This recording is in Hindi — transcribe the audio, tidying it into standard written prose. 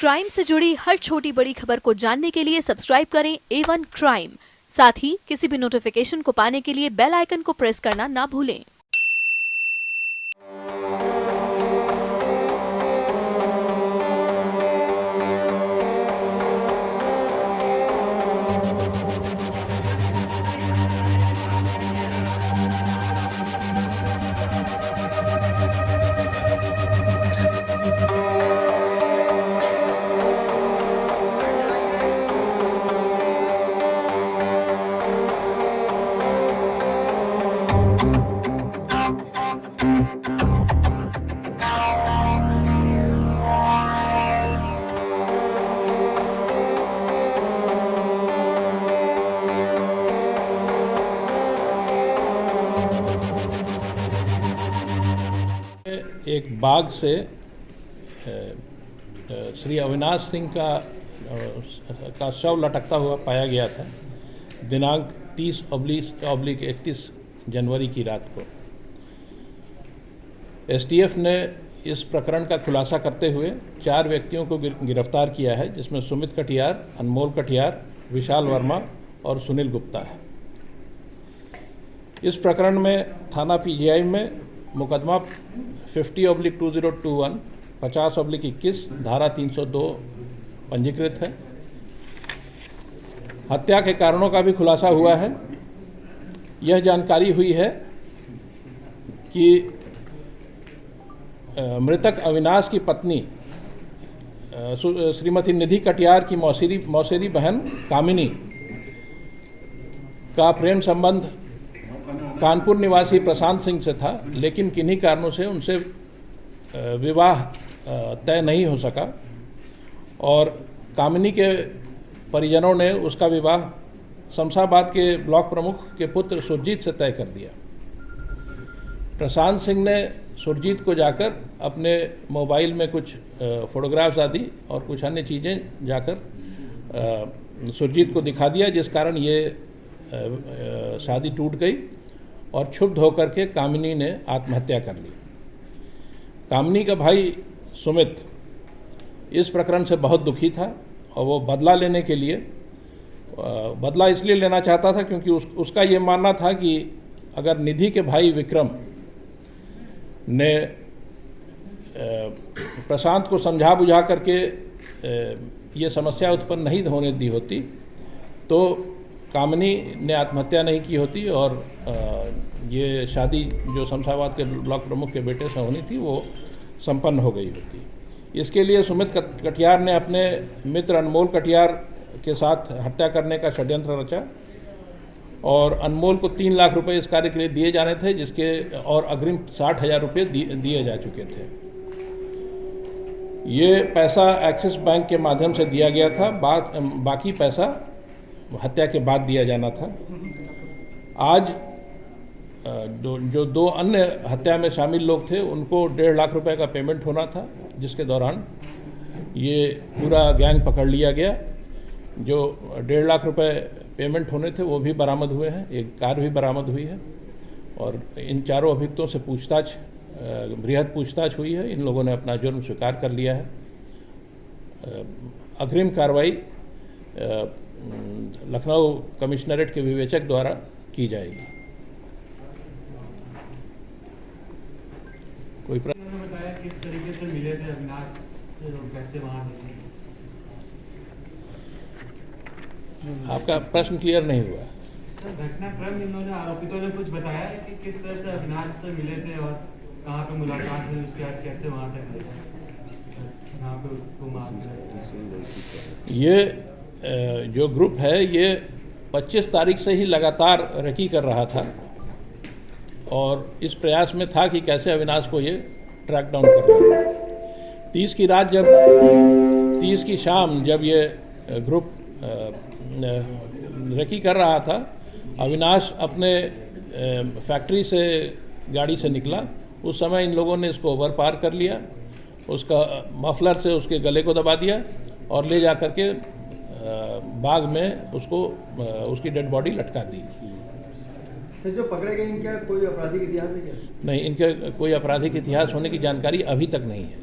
क्राइम से जुड़ी हर छोटी बड़ी खबर को जानने के लिए सब्सक्राइब करें A1 क्राइम। साथ ही किसी भी नोटिफिकेशन को पाने के लिए बेल आइकन को प्रेस करना ना भूलें। एक बाग से श्री अविनाश सिंह का शव लटकता हुआ पाया गया था दिनांक 30/31 जनवरी की रात को। एसटीएफ ने इस प्रकरण का खुलासा करते हुए 4 व्यक्तियों को गिरफ्तार किया है, जिसमें सुमित कटियार, अनमोल कटियार, विशाल वर्मा और सुनील गुप्ता है। इस प्रकरण में थाना पीजीआई में मुकदमा 50/2021 50/21 धारा 302 पंजीकृत है। हत्या के कारणों का भी खुलासा हुआ है। यह जानकारी हुई है कि मृतक अविनाश की पत्नी श्रीमती निधि कटियार की मौसेरी बहन कामिनी का प्रेम संबंध कानपुर निवासी प्रशांत सिंह से था, लेकिन किन्हीं कारणों से उनसे विवाह तय नहीं हो सका और कामिनी के परिजनों ने उसका विवाह शमशाबाद के ब्लॉक प्रमुख के पुत्र सुरजीत से तय कर दिया। प्रशांत सिंह ने सुरजीत को जाकर अपने मोबाइल में कुछ फोटोग्राफ्स आदि और कुछ अन्य चीज़ें जाकर सुरजीत को दिखा दिया, जिस कारण ये शादी टूट गई और क्षुब्ध होकर के कामिनी ने आत्महत्या कर ली। कामिनी का भाई सुमित इस प्रकरण से बहुत दुखी था और वो बदला लेने के लिए बदला इसलिए लेना चाहता था क्योंकि उसका ये मानना था कि अगर निधि के भाई विक्रम ने प्रशांत को समझा बुझा करके ये समस्या उत्पन्न नहीं होने दी होती तो कामिनी ने आत्महत्या नहीं की होती और ये शादी जो शमशाबाद के ब्लॉक प्रमुख के बेटे से होनी थी वो संपन्न हो गई होती। इसके लिए सुमित कटियार ने अपने मित्र अनमोल कटियार के साथ हत्या करने का षड्यंत्र रचा और अनमोल को 3 लाख रुपए इस कार्य के लिए दिए जाने थे, जिसके और अग्रिम 60,000 रुपये दिए जा चुके थे। ये पैसा एक्सिस बैंक के माध्यम से दिया गया था, बाकी पैसा हत्या के बाद दिया जाना था। आज जो 2 अन्य हत्या में शामिल लोग थे उनको 1.5 लाख रुपए का पेमेंट होना था, जिसके दौरान ये पूरा गैंग पकड़ लिया गया। जो 1.5 लाख रुपए पेमेंट होने थे वो भी बरामद हुए हैं, एक कार भी बरामद हुई है और इन चारों अभियुक्तों से बृहद पूछताछ हुई है। इन लोगों ने अपना जुर्म स्वीकार कर लिया है। अग्रिम कार्रवाई लखनऊ कमिश्नरेट के विवेचक द्वारा की जाएगी। कोई बताया किस तरीके से मिले थे अविनाश, कैसे वहाँ मिले? आपका प्रश्न क्लियर नहीं हुआ। घटनाक्रम इन्होंने आरोपितों ने कुछ बताया है कि किस तरह से अविनाश से मिले थे और कहाँ पे मुलाकात हुई, उसके बाद कैसे वहाँ तक गए, यहाँ पे उसको मार। ये जो ग्रुप है ये 25 तारीख से ही लगातार रेकी कर रहा था और इस प्रयास में था कि कैसे अविनाश को ये ट्रैक डाउन कर ले। 30 की रात जब 30 की शाम जब ये ग्रुप रेकी कर रहा था, अविनाश अपने फैक्ट्री से गाड़ी से निकला। उस समय इन लोगों ने इसको ओवर पार कर लिया, उसका मफलर से उसके गले को दबा दिया और ले जा कर के बाग में उसकी डेड बॉडी लटका दी। सर, जो पकड़े गए इनका कोई आपराधिक इतिहास है क्या? नहीं, इनके कोई आपराधिक इतिहास होने की जानकारी अभी तक नहीं है।